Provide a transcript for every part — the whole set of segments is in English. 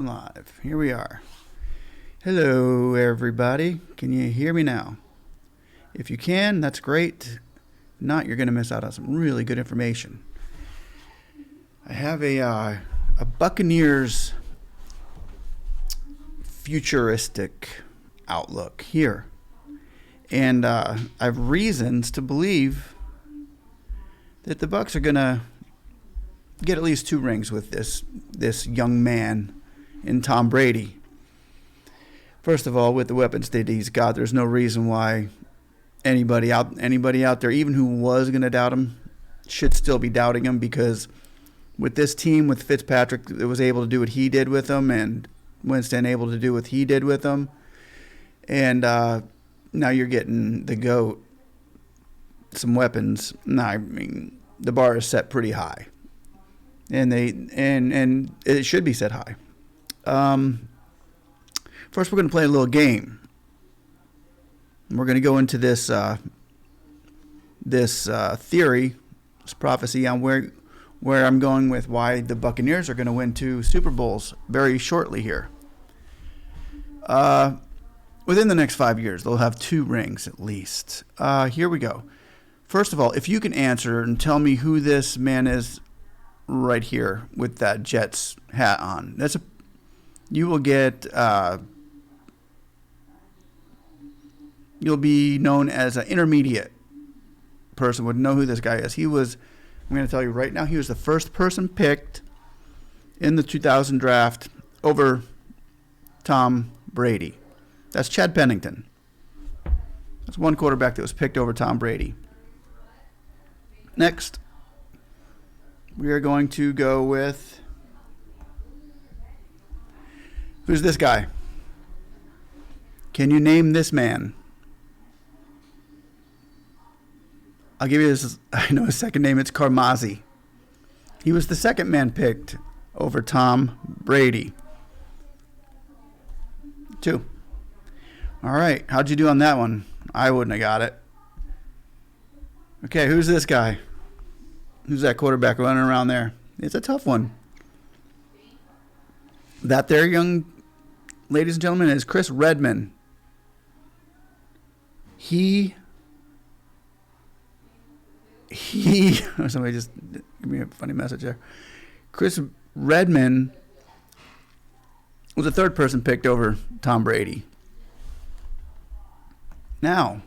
Live. Here we are. Hello, everybody. Can you hear me now? If you can, that's great. If not, you're going to miss out on some really good information. I have a Buccaneers futuristic outlook here. And I have reasons to believe that the Bucs are going to get at least 2 rings with this young man in Tom Brady. First of all, with the weapons that he's got, there's no reason why anybody out there, even who was going to doubt him, should still be doubting him, because with this team, with Fitzpatrick, that was able to do what he did with them, and Winston able to do what he did with them, and now you're getting the GOAT some weapons. No, I mean, the bar is set pretty high, and it should be set high. First, we're going to play a little game. We're going to go into this theory, this prophecy on where I'm going with why the Buccaneers are going to win 2 Super Bowls very shortly here. Within the next 5 years, they'll have 2 rings at least. Here we go. First of all, if you can answer and tell me who this man is right here with that Jets hat on, you will get, you'll be known as an intermediate person, would know who this guy is. I'm going to tell you right now, he was the first person picked in the 2000 draft over Tom Brady. That's Chad Pennington. That's one quarterback that was picked over Tom Brady. Next, we are going to go with, who's this guy? Can you name this man? I'll give you his, I know his second name, it's Carmazzi. He was the second man picked over Tom Brady. 2. All right, how'd you do on that one? I wouldn't have got it. Okay, who's this guy? Who's that quarterback running around there? It's a tough one. That there, young ladies and gentlemen, is Chris Redman. He somebody just give me a funny message there. Chris Redman was the 3rd person picked over Tom Brady. Now,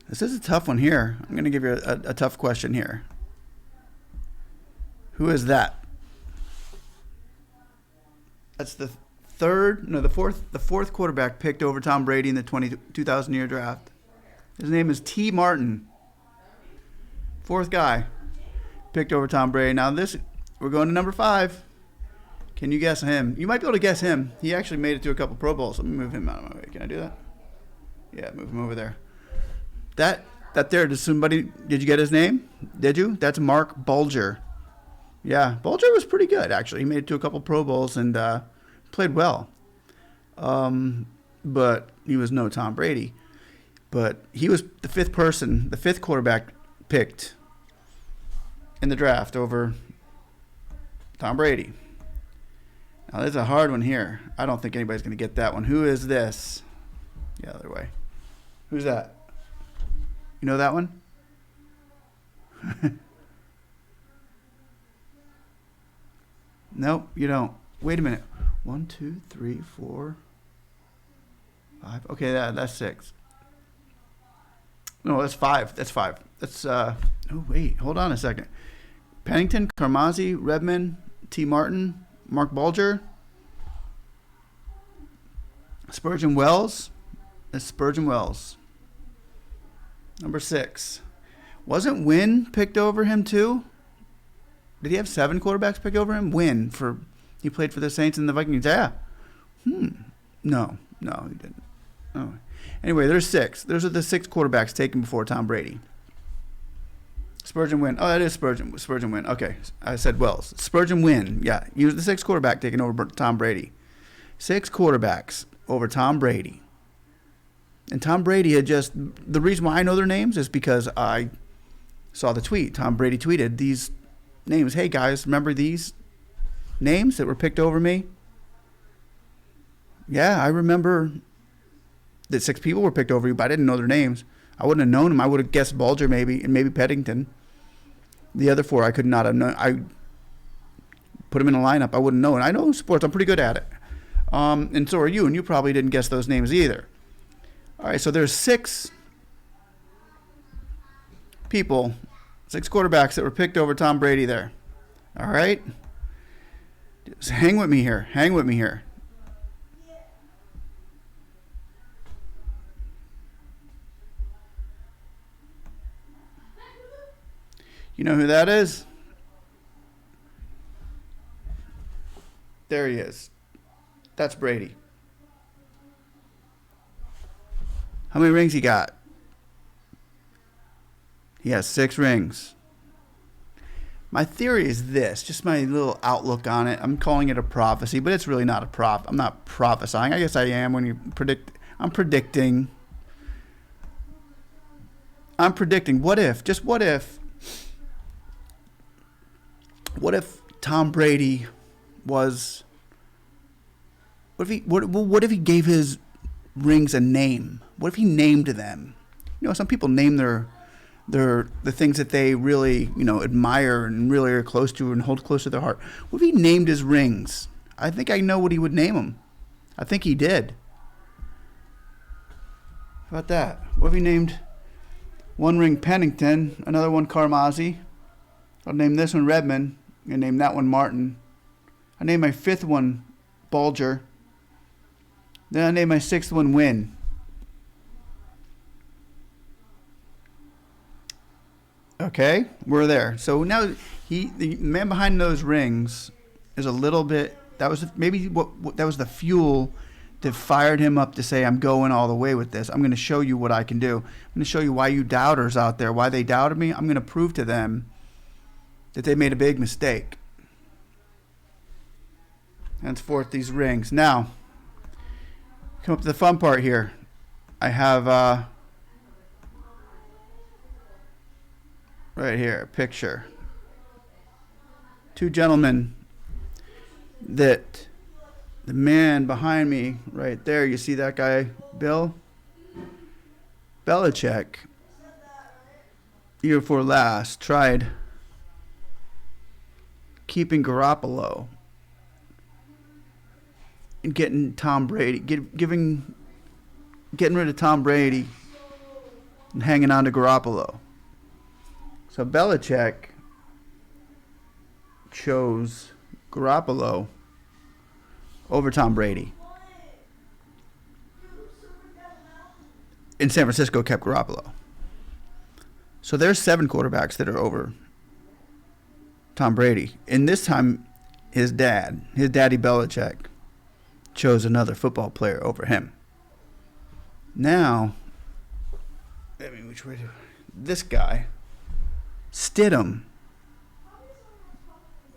this is a tough one here. I'm going to give you a tough question here. Who is that? That's the fourth quarterback picked over Tom Brady in the 2000 year draft. His name is T. Martin. 4th guy picked over Tom Brady. Now we're going to number 5. Can you guess him? You might be able to guess him. He actually made it to a couple Pro Bowls. Let me move him out of my way. Can I do that? Yeah, move him over there. That there, did you get his name? Did you? That's Mark Bulger. Yeah, Bulger was pretty good, actually. He made it to a couple Pro Bowls and played well. But he was no Tom Brady. But he was the 5th quarterback picked in the draft over Tom Brady. Now, there's a hard one here. I don't think anybody's going to get that one. Who is this? Yeah, other way. Who's that? You know that one? Nope, you don't. Wait a minute. 1, 2, 3, 4, 5. Okay, that's 6. No, that's 5. That's 5. That's oh wait, hold on a second. Pennington, Carmazzi, Redman, T. Martin, Mark Bulger, Spurgeon Wells. That's Spurgeon Wells. Number 6. Wasn't Wynn picked over him too? Did he have 7 quarterbacks picked over him? Wynn, he played for the Saints and the Vikings. Yeah. No, he didn't. Oh. Anyway, there's 6. Those are the 6 quarterbacks taken before Tom Brady. Spurgeon Wynn. Oh, that is Spurgeon Wynn. Okay, I said Wells. Spurgeon Wynn. Yeah, he was the 6th quarterback taken over Tom Brady. 6 quarterbacks over Tom Brady. And Tom Brady had the reason why I know their names is because I saw the tweet. Tom Brady tweeted these names. Hey, guys, remember these names that were picked over me? Yeah, I remember that 6 people were picked over you, but I didn't know their names. I wouldn't have known them. I would have guessed Bulger maybe, and maybe Peddington. The other 4 I could not have known. I put them in a lineup. I wouldn't know. And I know sports. I'm pretty good at it. And so are you, and you probably didn't guess those names either. All right, so there's 6 people, 6 quarterbacks that were picked over Tom Brady there. All right? Just hang with me here. Hang with me here. You know who that is? There he is. That's Brady. How many rings he got? He has 6 rings. My theory is this, just my little outlook on it. I'm calling it a prophecy, but it's really not a I'm not prophesying. I guess I am when you predict. I'm predicting. What if? Just what if? What if Tom Brady was? What if he gave his rings a name? What if he named them? You know, some people name the things that they really, admire and really are close to and hold close to their heart. What if he named his rings? I think I know what he would name them. I think he did. How about that? What if he named one ring Pennington, another one Carmazzi? I'll name this one Redmond. I'm going to name that one Martin. I name my 5th one Bulger. Then I name my 6th one Win. Okay, we're there. So now the man behind those rings is a little bit. That was maybe what that was the fuel that fired him up to say, "I'm going all the way with this. I'm going to show you what I can do. I'm going to show you why you doubters out there, why they doubted me. I'm going to prove to them that they made a big mistake." Henceforth, these rings. Now, come up to the fun part here. I have right here a picture. 2 gentlemen that the man behind me right there, you see that guy, Bill Belichick, year before last, tried keeping Garoppolo and getting Tom Brady, getting rid of Tom Brady and hanging on to Garoppolo. So Belichick chose Garoppolo over Tom Brady. And San Francisco kept Garoppolo. So there's 7 quarterbacks that are over Tom Brady. And this time, his daddy Belichick, chose another football player over him. Now, this guy, Stidham,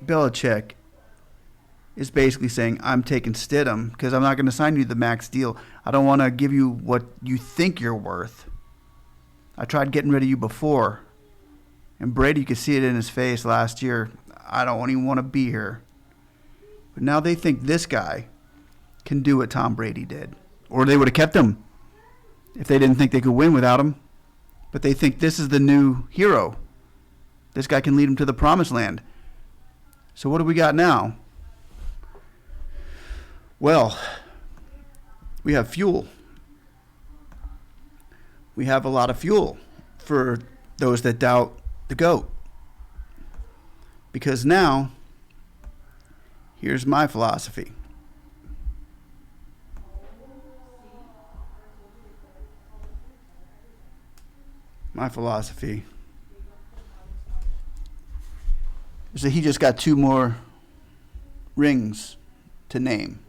Belichick, is basically saying, I'm taking Stidham because I'm not going to sign you the max deal. I don't want to give you what you think you're worth. I tried getting rid of you before. And Brady, you could see it in his face last year. I don't even want to be here. But now they think this guy can do what Tom Brady did. Or they would have kept him if they didn't think they could win without him. But they think this is the new hero. This guy can lead them to the promised land. So what do we got now? Well, we have fuel. We have a lot of fuel for those that doubt the GOAT. Because now, here's my philosophy. My philosophy is that he just got 2 more rings to name.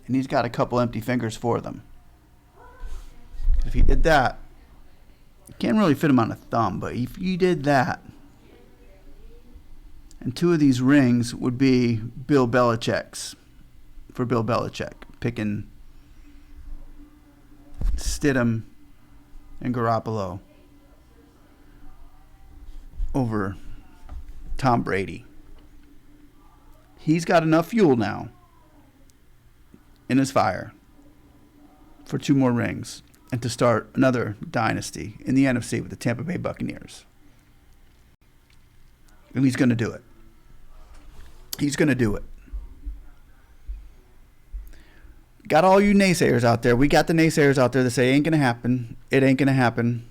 And he's got a couple empty fingers for them. If he did that, you can't really fit him on a thumb, but if you did that, and 2 of these rings would be Bill Belichick's, for Bill Belichick, picking Stidham and Garoppolo over Tom Brady. he's got enough fuel now in his fire for 2 more rings and to start another dynasty in the NFC with the Tampa Bay Buccaneers. And he's going to do it. He's going to do it. Got all you naysayers out there. We got the naysayers out there that say it ain't going to happen. It ain't going to happen.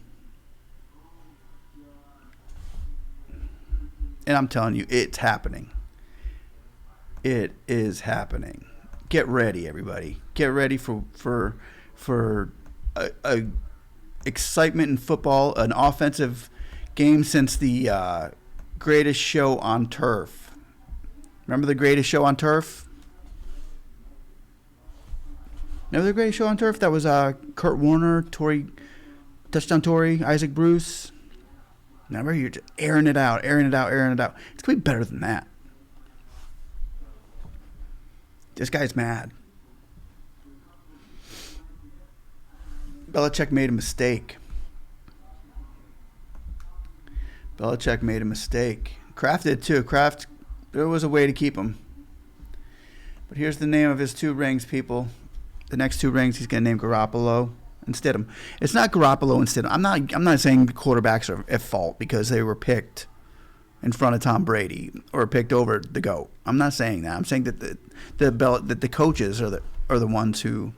And I'm telling you, it's happening. It is happening. Get ready, everybody. Get ready for a excitement in football, an offensive game since the greatest show on turf. Remember the greatest show on turf? Remember the greatest show on turf? That was Kurt Warner, Touchdown Torrey, Isaac Bruce. Remember, you're just airing it out. It's going to be better than that. This guy's mad. Belichick made a mistake. Kraft did too. Kraft, there was a way to keep him. But here's the name of his 2 rings, people. The next 2 rings, he's going to name Garoppolo and Stidham. It's not Garoppolo and Stidham. I'm not saying the quarterbacks are at fault because they were picked in front of Tom Brady or picked over the GOAT. I'm not saying that. I'm saying that the coaches are the ones who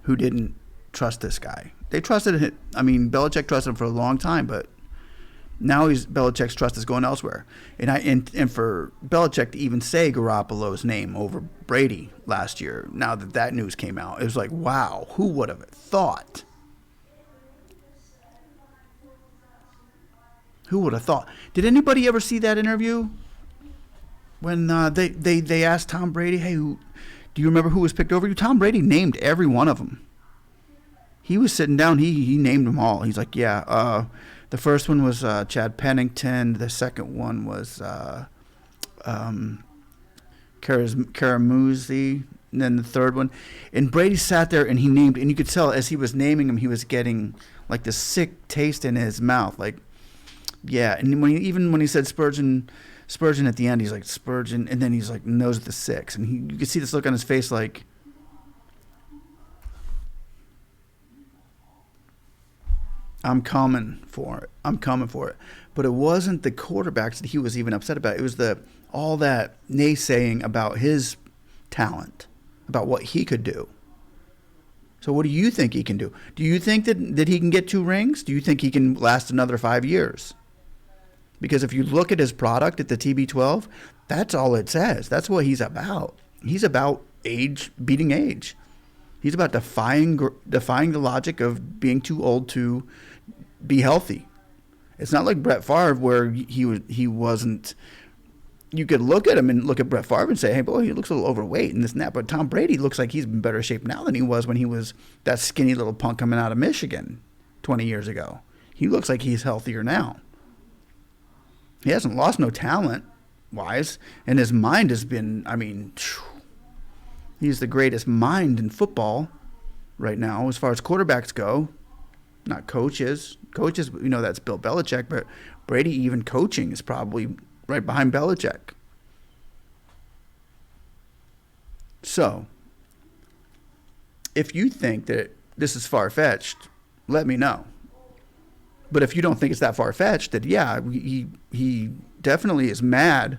didn't trust this guy. They trusted him. I mean, Belichick trusted him for a long time, but now Belichick's trust is going elsewhere. And for Belichick to even say Garoppolo's name over Brady last year, now that news came out, it was like, wow, who would have thought? Who would have thought? Did anybody ever see that interview when they asked Tom Brady, hey, do you remember who was picked over you? Tom Brady named every one of them. He was sitting down. He named them all. He's like, yeah, the first one was Chad Pennington. The second one was Karamuzzi. And then the third one. And Brady sat there and he named, and you could tell as he was naming them, he was getting like this sick taste in his mouth. Like, yeah. And when he said Spurgeon at the end, he's like, Spurgeon. And then he's like, knows the 6. And you could see this look on his face like, I'm coming for it. But it wasn't the quarterbacks that he was even upset about. It was all that naysaying about his talent, about what he could do. So what do you think he can do? Do you think that he can get 2 rings? Do you think he can last another 5 years? Because if you look at his product at the TB12, that's all it says. That's what he's about. He's about age, beating age. He's about defying the logic of being too old to be healthy. It's not like Brett Favre where he wasn't. You could look at him and look at Brett Favre and say, hey, boy, he looks a little overweight and this and that. But Tom Brady looks like he's in better shape now than he was when he was that skinny little punk coming out of Michigan 20 years ago. He looks like he's healthier now. He hasn't lost no talent-wise, and his mind has been, he's the greatest mind in football right now as far as quarterbacks go, not coaches. Coaches, that's Bill Belichick, but Brady even coaching is probably right behind Belichick. So, if you think that this is far-fetched, let me know. But if you don't think it's that far-fetched, that yeah, he definitely is mad.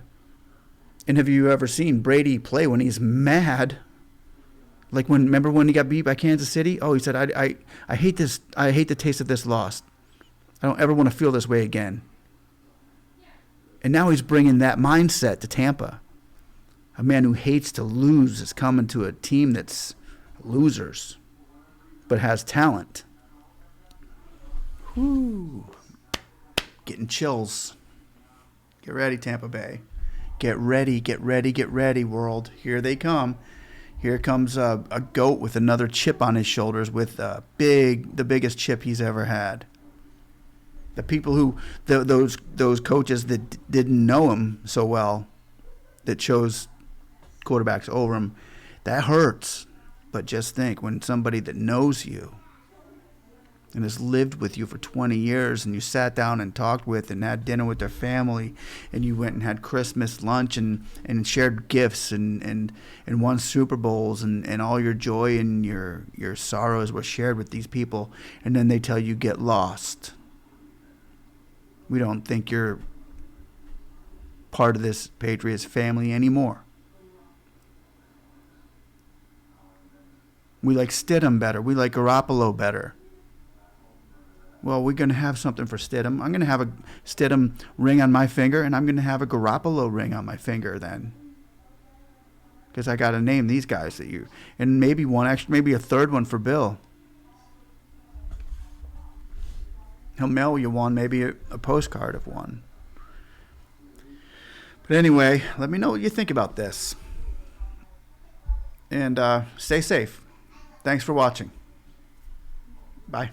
And have you ever seen Brady play when he's mad? Like remember when he got beat by Kansas City? Oh, he said, I hate this. I hate the taste of this loss. I don't ever want to feel this way again. And now he's bringing that mindset to Tampa. A man who hates to lose is coming to a team that's losers, but has talent. Whew. Getting chills. Get ready, Tampa Bay. Get ready, world. Here they come. Here comes a GOAT with another chip on his shoulders, with the biggest chip he's ever had. The people who, those coaches that didn't know him so well, that chose quarterbacks over him, that hurts. But just think, when somebody that knows you and has lived with you for 20 years, and you sat down and talked with and had dinner with their family, and you went and had Christmas lunch and shared gifts and won Super Bowls, and all your joy and your sorrows were shared with these people, and then they tell you get lost. We don't think you're part of this Patriots family anymore. We like Stidham better. We like Garoppolo better. Well, we're going to have something for Stidham. I'm going to have a Stidham ring on my finger, and I'm going to have a Garoppolo ring on my finger then. Because I got to name these guys that you... And maybe one, actually, maybe a third one for Bill. He'll mail you one, maybe a postcard of one. But anyway, let me know what you think about this. And stay safe. Thanks for watching. Bye.